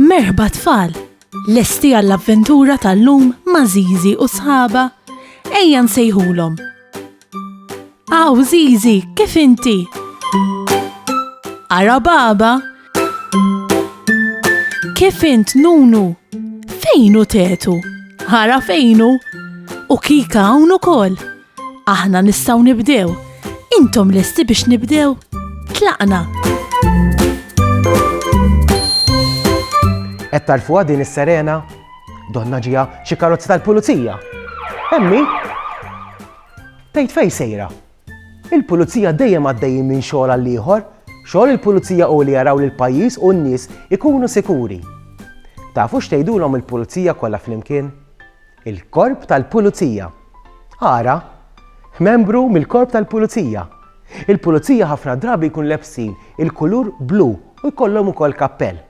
Merħba tfal, lesti għall-avventura tal-lum ma' Żiżi u sħabha. Ejja nsejħulhom. Aw Żiżi, kif inti? Ara baba? Kif int Nunu? Fejnu tetu? Ara fejnu? U kika hawn ukoll. Aħna nistgħu nibdew. Intom lesti biex nibdew? Tlaqna. Qed tarfuha din is-serena? Donna ġija xi karozza tal-pulizija. Emmi? Tgħid fejn sejra? Il-pulizija dejjem għaddejjin minn xogħol għal ieħor, xogħol il-pulizija hu li jaraw lil pajjiż u n-nies ikunu sikuri. Tafu x'tgħidulhom il-pulizija kollha flimkien? Il-korp tal-pulizija. Ara, membru mill-korp tal-pulizija. Il-pulizija ħafna drabi jkun lebsin il-kulur blu u jkollhom ukoll kappell.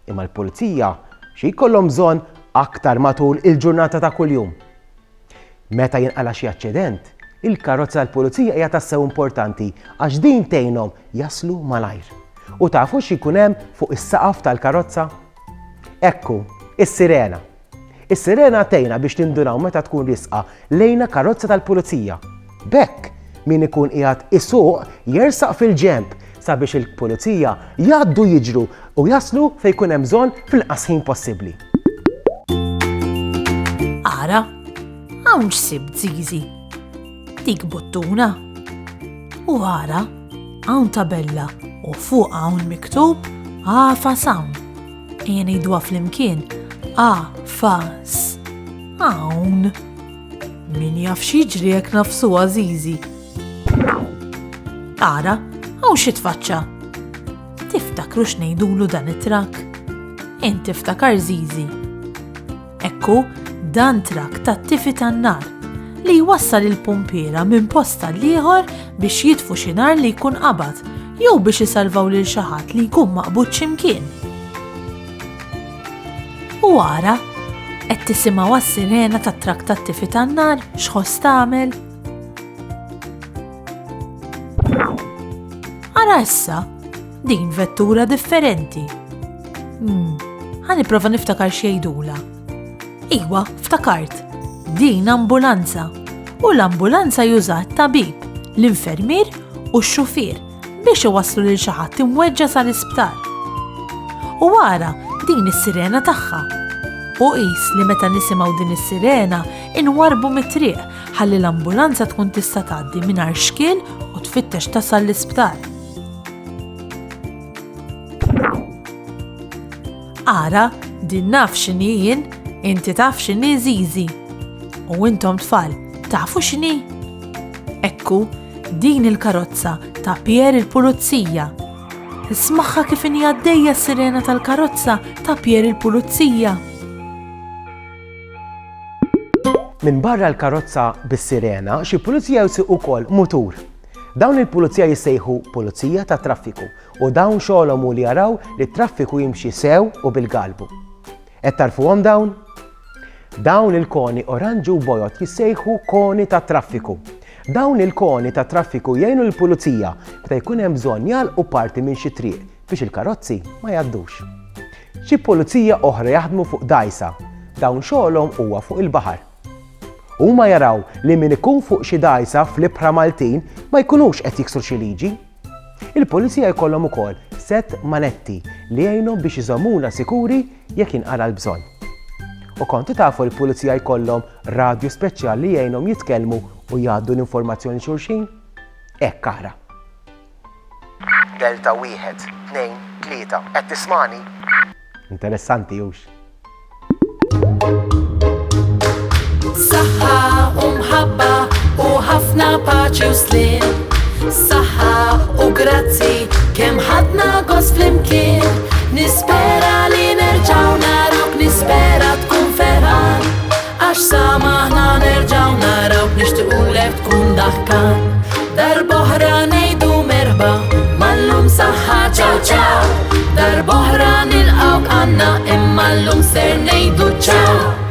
Imma l-pulizija xi jkollhom bżonn aktar matul il-ġurnata ta' kuljum. Meta jinqala xi aċċident, il-karozza tal-pulizija hija tassew importanti għax din tgħinhom jaslu malajr. U tafu x'ikun hemm fuq is-saqaf tal-karozza? Ekku, is-sirena. Is-sirena tgħinha biex tindunaw meta tkun risqa lejna karozza tal-pulizija. B'hekk min ikun qiegħed isuq jersaq fil-ġenb sabiex il-pulizija jgħaddu jiġru u jaslu fejn jkun hemm bżonn fil-inqas ħin possibbli. Ara, hawn x'sibt Żiżi. Dik buttuna. U ara, hawn tabella u fuq hawn miktub AFAS hawn. Ejja ngħiduha flimkien AFAS. Hawn. Min jaf x'jiġri jekk nafsuha Żiżi. Ara, hawn xi tfaċċa. Tiftakru x'ngħidulu dan it-trak? Inti tiftakar Żiżi. Ekku, dan trak tat-tifi tan-nar li jwassal il-pumpiera minn post tal-ieħor biex jitfu xi nar li jkun qabad jew biex isalvaw lil xi ħadd li jkun maqbud x'imkien. U ara, qed tisimgħu għas-sirena tat-trak tat-tifi tan-nar x'ħoss tagħmel? Ara issa, din vettura differenti. Ħanipprova niftakar x'jgħidula. Iwa, ftakart. Din ambulanza. U l-ambulanza jużat tabib, l-infermier u x-xufier biex iwasslu lil xi ħadd imweġġa sal-isptar. U wara din is-sirena tagħha. U qis li meta nisimgħu din is-sirena inwarbu mit-triq ħalli l-ambulanza tkun tista' tgħaddi mingħajr xkiel u tfittex tasal l-isptar. Ara, din naf x'inhi jien, inti taf x'inhi Żiżi. U intom tfal, tafu x'inhi? Ekku, din il-karozza ta' Pier il-pulizija. Ismagħha kif inhi għaddejja s-sirena tal-karozza ta' Pier il-pulizija. Minn barra l-karozza bis-sirena, xi pulizija jsuqu wkoll mutur. Dawn il-pulizija jissejħu pulizija tat-traffiku u dawn xogħolhom hu li jaraw li t-traffiku jimxi sew u bil-qalbu. Qed tarfuhom dawn? Dawn il-koni oranġi u bojot jissejħu koni tat-traffiku. Dawn il-koni tat-traffiku jgħinu l-pulizija meta jkun hemm bżonn jagħlqu parti minn xi triq biex il-karozzi ma jgħaddux. Xi pulizija oħra jaħdmu fuq dgħajsa. Dawn xogħolhom huwa fuq il-baħar. Huma jaraw li min ikun fuq xi dgħajsa fl-ibħra Maltin ma jkunux qed jiksru xi liġi. Il-pulizija jkollhom ukoll set manetti li jgħinhom biex iżommuna sikuri jekk inqara l-bżonn. U kontu tafu l-pulizija jkollhom radju speċjali li jgħinhom jitkellmu u jgħaddu l-informazzjoni xulxin? Hekk ara. Delta 1, 2, 3, qed tismani? Interessanti hux. Saħħa u mħabba u ħafna paċi u slim. Saħħa u grazzi kemm ħadna gost flimkien. Nispera li nerġgħu narawk, nispera tkun ferħan. Għax samaħna nerġgħu narawk nixtiequlek tkun daħkan. Darb'oħra ngħidu merħba mal-lum saħħa ċaw ċaw. Darb'oħra nilqgħuk għandna imma llum ser ngħidu ċaw.